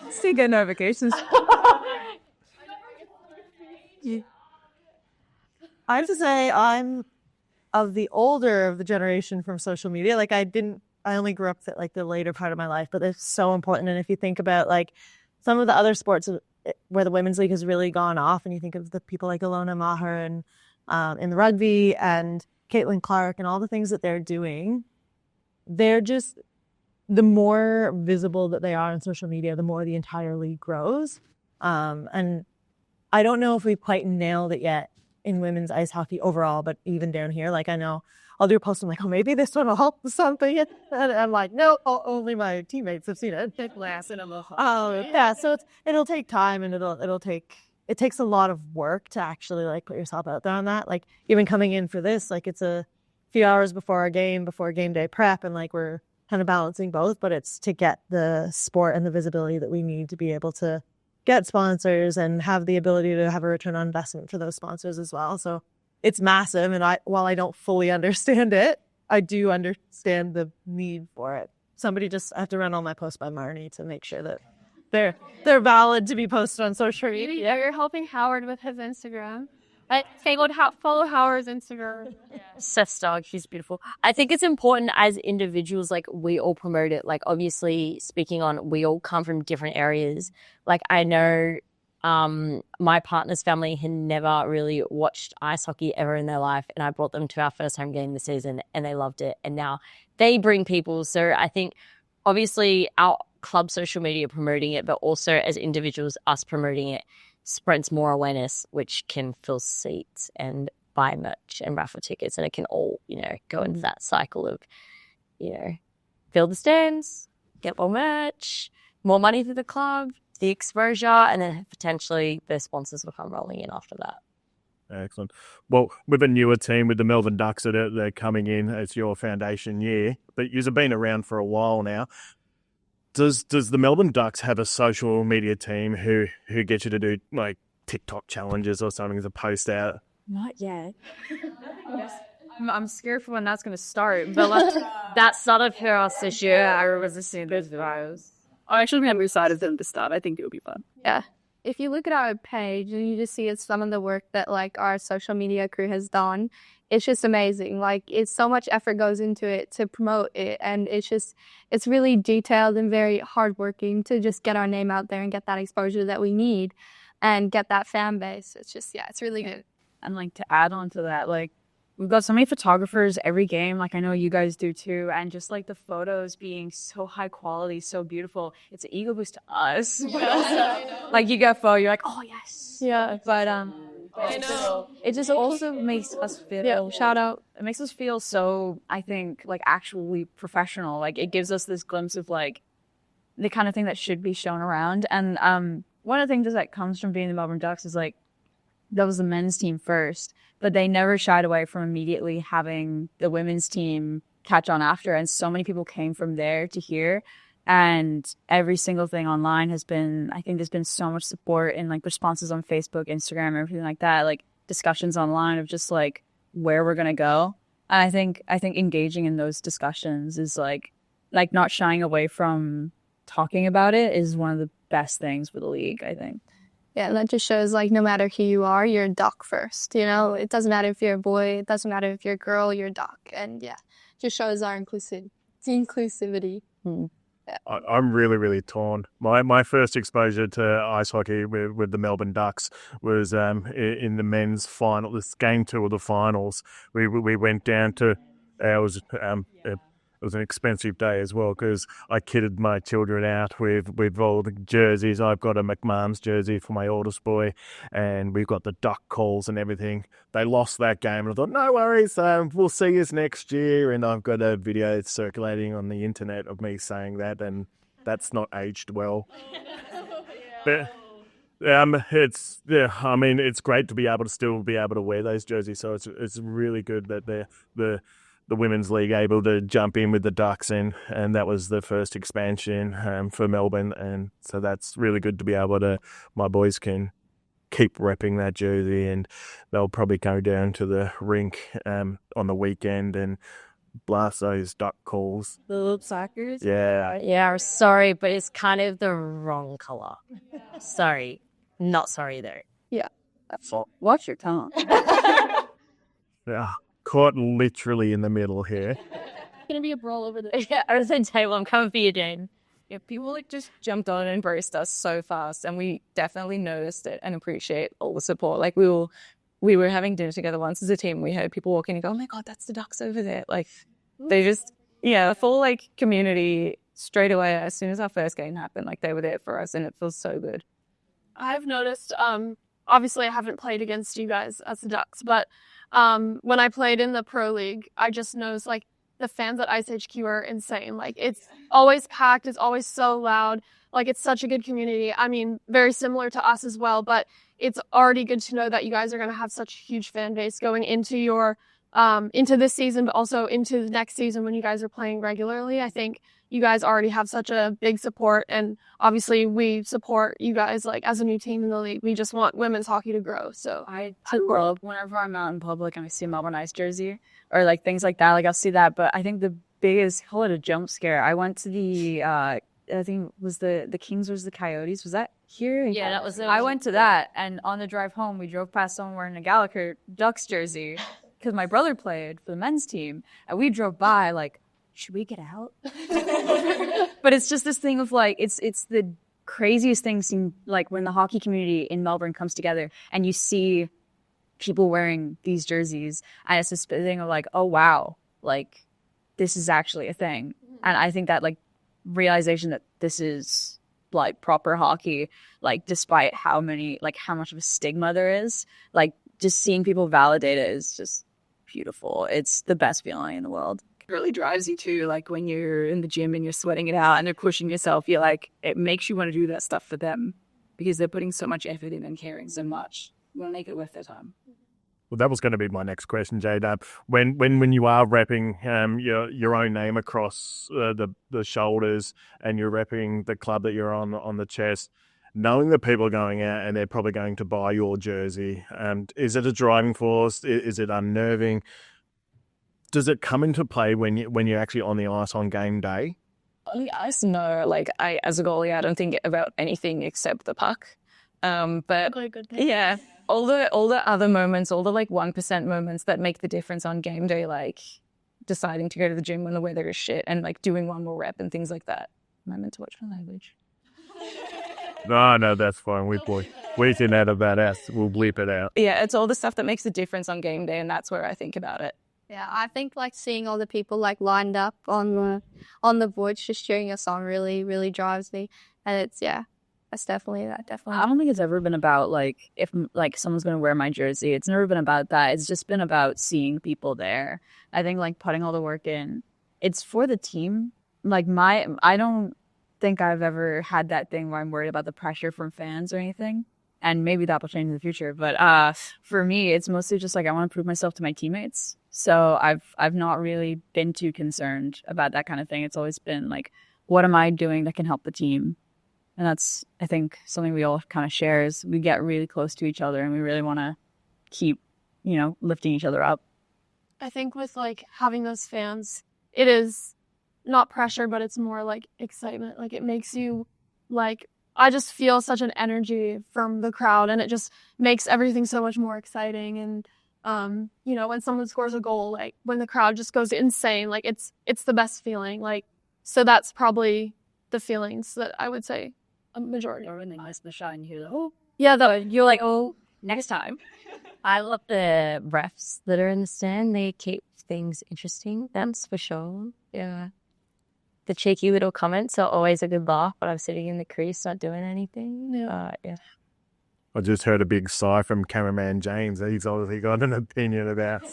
Still get notifications. I have to say I'm of the older of the generation from social media. Like I only grew up at the later part of my life, but it's so important. And if you think about some of the other sports where the women's league has really gone off, and you think of the people like Ilona Maher and in the rugby and Caitlin Clark and all the things that they're doing, they're just, the more visible that they are on social media, the more the entire league grows. And I don't know if we've quite nailed it yet in women's ice hockey overall, but even down here, I know I'll do a post, I'm like, oh, maybe this one will help with something. And I'm like, no, only my teammates have seen it. Yeah, so it'll take time, and it takes a lot of work to actually put yourself out there on that. Even coming in for this, it's a few hours before game day prep, and we're kind of balancing both, but it's to get the sport and the visibility that we need to be able to get sponsors and have the ability to have a return on investment for those sponsors as well. So it's massive, and while I don't fully understand it, I do understand the need for it. I have to run all my posts by Marnie to make sure that they're valid to be posted on social media. Yeah, you're helping Howard with his Instagram. Follow Howard's Instagram. Yeah. Seth's dog, she's beautiful. I think it's important as individuals, we all promote it. Obviously, speaking on, we all come from different areas. I know my partner's family had never really watched ice hockey ever in their life, and I brought them to our first home game this season, and they loved it. And now they bring people. So I think, obviously, our club social media promoting it, but also as individuals, us promoting it, spreads more awareness, which can fill seats and buy merch and raffle tickets, and it can all, go into that cycle of, fill the stands, get more merch, more money to the club, the exposure, and then potentially the sponsors will come rolling in after that. Excellent. Well, with a newer team, with the Melbourne Ducks that they're coming in, it's your foundation year, but you've been around for a while now. Does the Melbourne Ducks have a social media team who get you to do TikTok challenges or something as a post out? Not yet. I'm scared for when that's going to start. But that's not of her this year. I was listening to those videos. I actually haven't decided them to start. I think it would be fun. Yeah. If you look at our page and you just see some of the work that our social media crew has done, it's just amazing. It's so much effort goes into it to promote it, and it's really detailed and very hardworking to just get our name out there and get that exposure that we need and get that fan base. It's really good. And to add on to that, we've got so many photographers every game, I know you guys do too, and just the photos being so high quality, so beautiful, it's an ego boost to us. You get a photo, you're like, oh yes. Yeah. But I know. It just also makes us feel, shout out, it makes us feel so, I think, actually professional. It gives us this glimpse of the kind of thing that should be shown around. And one of the things that comes from being the Melbourne Ducks is that was the men's team first, but they never shied away from immediately having the women's team catch on after. And so many people came from there to here. And every single thing online has been, I think there's been so much support in like responses on Facebook, Instagram, everything like that, like discussions online of just like where we're going to go. And I think engaging in those discussions is like not shying away from talking about it is one of the best things for the league, I think. Yeah, and that just shows like no matter who you are, you're a duck first. You know, it doesn't matter if you're a boy, it doesn't matter if you're a girl, you're a duck. And yeah, just shows our inclusivity. Yeah. I'm really, really torn. My first exposure to ice hockey with the Melbourne Ducks was in the men's final, this game 2 of the finals. We went down to it was an expensive day as well because I kitted my children out with all the jerseys. I've got a McMahon's jersey for my oldest boy, and we've got the duck calls and everything. They lost that game, and I thought, no worries, we'll see you next year. And I've got a video circulating on the internet of me saying that, and that's not aged well. But it's great to be able to still be able to wear those jerseys. So it's really good that the women's league able to jump in with the Ducks and that was the first expansion for Melbourne, and so that's really good to be able to. My boys can keep repping that jersey, and they'll probably go down to the rink on the weekend and blast those duck calls. The little suckers? Yeah. Yeah, sorry, but it's kind of the wrong colour. Sorry. Not sorry, though. Yeah. Watch your tongue. Yeah. Caught literally in the middle here. It's gonna be a brawl over there. Yeah, I was saying, table, I'm coming for you, Jane. Yeah, people like just jumped on and embraced us so fast, and we definitely noticed it and appreciate all the support. Like we were having dinner together once as a team. We heard people walking and go, "Oh my god, that's the Ducks over there!" Like they just, the full like community straight away as soon as our first game happened. Like they were there for us, and it feels so good. I've noticed, obviously I haven't played against you guys as the Ducks, but when I played in the Pro League, I just noticed like the fans at IceHQ are insane. Like it's always packed, it's always so loud. Like it's such a good community. I mean, very similar to us as well, but it's already good to know that you guys are going to have such a huge fan base going into your into this season, but also into the next season when you guys are playing regularly. I think you guys already have such a big support, and obviously we support you guys like as a new team in the league. We just want women's hockey to grow. So I love whenever I'm out in public and I see a Melbourne Ice jersey or like things like that, like I'll see that. But I think the biggest, call it a jump scare, I went to the I think it was the Kings versus the Coyotes. Was that here? Yeah, that was. I went to that, and on the drive home, we drove past someone wearing a Gallacher Ducks jersey because my brother played for the men's team, and we drove by like, should we get out? But it's just this thing of like, it's the craziest thing seen, like when the hockey community in Melbourne comes together and you see people wearing these jerseys, and it's this thing of like, oh wow, like this is actually a thing. And I think that like realization that this is like proper hockey, like despite how much of a stigma there is, like just seeing people validate it is just beautiful. It's the best feeling in the world. It really drives you too. Like when you're in the gym and you're sweating it out and they're pushing yourself, you're like, it makes you want to do that stuff for them because they're putting so much effort in and caring so much. You want to make it worth their time. Well, that was going to be my next question, J-Dub. When you are repping your own name across the shoulders and you're repping the club that you're on the chest, knowing that people are going out and they're probably going to buy your jersey, is it a driving force? Is it unnerving? Does it come into play when you're actually on the ice on game day? On the ice, no. Like as a goalie, I don't think about anything except the puck. But yeah, all the other moments, all the like 1% moments that make the difference on game day, like deciding to go to the gym when the weather is shit and like doing one more rep and things like that. Am I meant to watch my language? No, that's fine. We can edit that out. We'll bleep it out. Yeah, it's all the stuff that makes the difference on game day, and that's where I think about it. Yeah, I think like seeing all the people like lined up on the boards just cheering us on really, really drives me. And it's that's definitely that. I don't think it's ever been about like if like someone's gonna wear my jersey. It's never been about that. It's just been about seeing people there. I think like putting all the work in. It's for the team. Like I don't think I've ever had that thing where I'm worried about the pressure from fans or anything. And maybe that will change in the future. But for me, it's mostly just like I want to prove myself to my teammates. So I've not really been too concerned about that kind of thing. It's always been like what am I doing that can help the team? And that's, I think, something we all kind of share is we get really close to each other and we really want to keep, lifting each other up. I think with like having those fans, it is not pressure, but it's more like excitement. Like it makes you like, I just feel such an energy from the crowd and it just makes everything so much more exciting. And, when someone scores a goal, like when the crowd just goes insane, like it's the best feeling. Like, so that's probably the feelings that I would say a majority. Or when they miss the shot and you're like, oh. Yeah, though, you're like, oh, next time. I love the refs that are in the stand. They keep things interesting. That's for sure. Yeah. The cheeky little comments are always a good laugh, but I'm sitting in the crease not doing anything. Yeah. I just heard a big sigh from cameraman James. He's obviously got an opinion about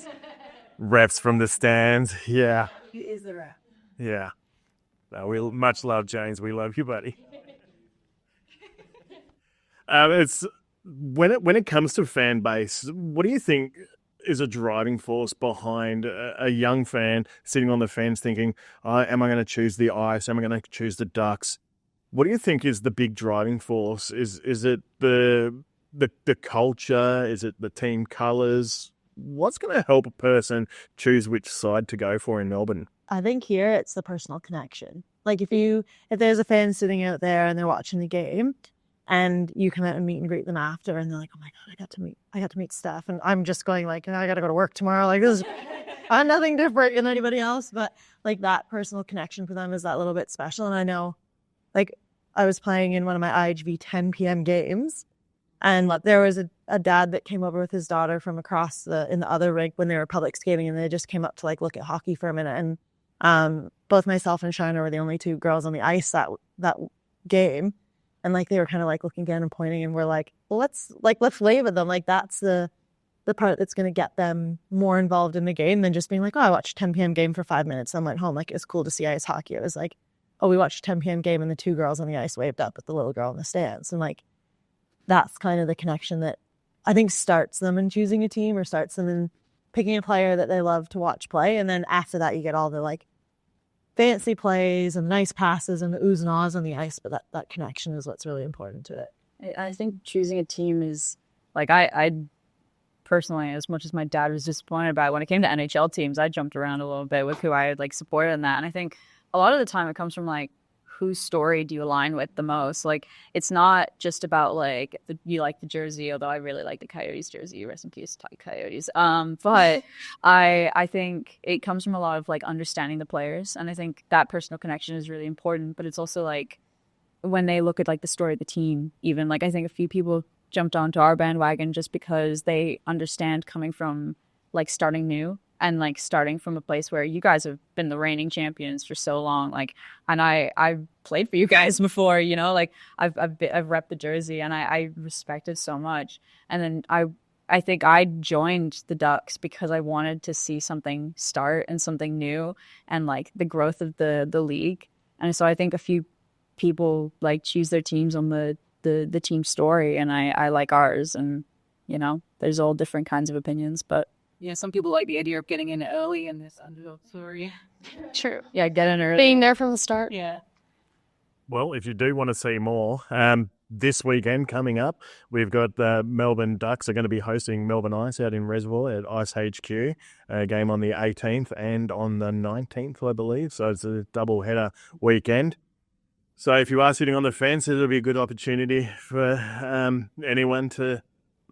refs from the stands. Yeah. He is the ref. Yeah. No, we much love James. We love you, buddy. It's when it comes to fan base, what do you think is a driving force behind a young fan sitting on the fence thinking, am I going to choose the Ice? Am I going to choose the Ducks? What do you think is the big driving force? Is it the culture? Is it the team colours? What's going to help a person choose which side to go for in Melbourne? I think here it's the personal connection. Like if there's a fan sitting out there and they're watching the game and you come out and meet and greet them after and they're like, oh my God, I got to meet Steph. And I'm just going like, I got to go to work tomorrow. Like this is nothing different than anybody else. But like that personal connection for them is that little bit special. And I know like I was playing in one of my IHV 10 p.m. games and there was a dad that came over with his daughter from across in the other rink when they were public skating and they just came up to like look at hockey for a minute. And both myself and Shiner were the only two girls on the ice that game. And like they were kind of like looking again and pointing and we're like, well, let's wave at them. Like that's the part that's going to get them more involved in the game than just being like, oh, I watched 10 p.m. game for 5 minutes and I went home. Like it's cool to see ice hockey. It was like, oh, we watched 10 p.m. game and the two girls on the ice waved up at the little girl in the stands. And like that's kind of the connection that I think starts them in choosing a team or starts them in picking a player that they love to watch play. And then after that, you get all the like fancy plays and nice passes and the oohs and ahs on the ice, but that connection is what's really important to it. I think choosing a team is like I personally, as much as my dad was disappointed about it, when it came to NHL teams, I jumped around a little bit with who I like supported in that. And I think a lot of the time it comes from like whose story do you align with the most? Like it's not just about like you like the jersey, although I really like the Coyotes jersey. Rest in peace, Coyotes. But I think it comes from a lot of like understanding the players, and I think that personal connection is really important. But it's also like when they look at like the story of the team, even like I think a few people jumped onto our bandwagon just because they understand coming from like starting new. And like starting from a place where you guys have been the reigning champions for so long, like, and I played for you guys before, like I've repped the jersey and I respect it so much. And then I think I joined the Ducks because I wanted to see something start and something new and like the growth of the league. And so I think a few people like choose their teams on the team story, and I like ours. And there's all different kinds of opinions, but. Yeah, some people like the idea of getting in early in this underdog story. True. Yeah, get in early. Being there from the start. Yeah. Well, if you do want to see more, this weekend coming up, we've got the Melbourne Ducks are going to be hosting Melbourne Ice out in Reservoir at IceHQ, a game on the 18th and on the 19th, I believe. So it's a double header weekend. So if you are sitting on the fence, it'll be a good opportunity for anyone to...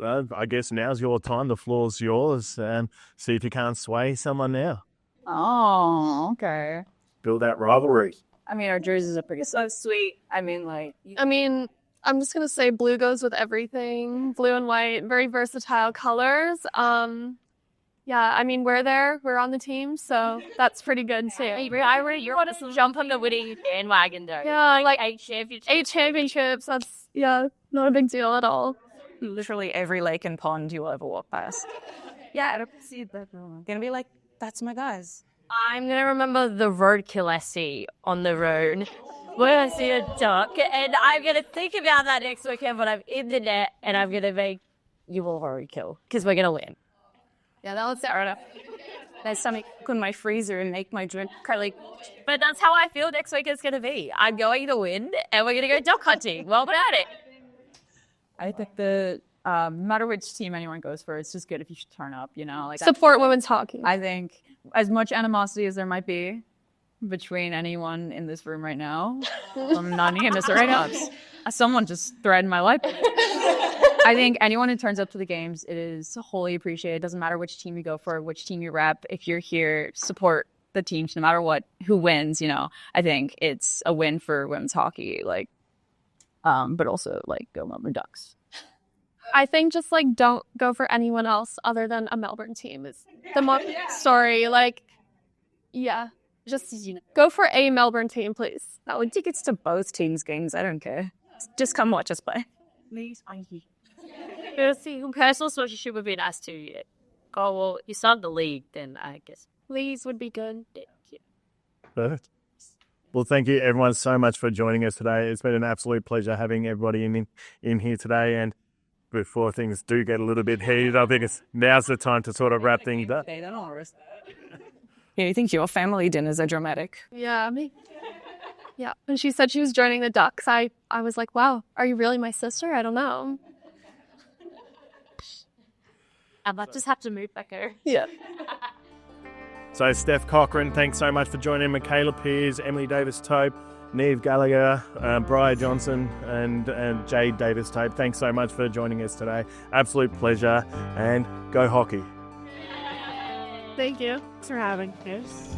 I guess now's your time. The floor's yours. See if you can't sway someone now. Oh, okay. Build that rivalry. I mean, our jerseys are pretty So sweet. I'm just going to say blue goes with everything. Blue and white, very versatile colors. Yeah, I mean, we're there. We're on the team, so that's pretty good too. You want to jump on the winning bandwagon though. Yeah, like 8 championships. 8 championships. That's, not a big deal at all. Literally every lake and pond you will ever walk past. Yeah, I don't see that. Gonna be like, that's my guys. I'm going to remember the roadkill I see on the road when I see a duck, and I'm going to think about that next weekend when I'm in the net, and I'm going to make you all roadkill because we're going to win. Yeah, that was fair enough. There's something in my freezer and make my drink like. But that's how I feel next week is going to be. I'm going to win, and we're going to go duck hunting. Well, about it. I think that no matter which team anyone goes for, it's just good if you should turn up, you know? Like Support women's hockey. I think as much animosity as there might be between anyone in this room right now, I'm not in this right now. Someone just threatened my life. I think anyone who turns up to the games, it is wholly appreciated. It doesn't matter which team you go for, which team you rep. If you're here, support the teams, no matter what, who wins, you know. I think it's a win for women's hockey, like, but also, like, go Melbourne Ducks. I think just like don't go for anyone else other than a Melbourne team is the story. Like, yeah, just go for a Melbourne team, please. I would tickets to both teams' games. I don't care. Just come watch us play. Please, thank you. Personal sponsorship would be nice too. Yeah. Oh, well, you started the league, then I guess. Please would be good. Yeah. Perfect. Well, thank you everyone so much for joining us today. It's been an absolute pleasure having everybody in here today. And before things do get a little bit heated, I think now's the time to sort of wrap things up. Yeah, you think your family dinners are dramatic? Yeah, me. Yeah, when she said she was joining the Ducks, I was like, wow, are you really my sister? I don't know. I might just have to move back here. Yeah. So Steph Cochrane, thanks so much for joining. Makayla Peers, Emily Davis-Tope, Niamh Gallacher, Bryher Johnson and Jade Davis-Tope. Thanks so much for joining us today. Absolute pleasure, and go hockey. Thank you. Thanks for having us.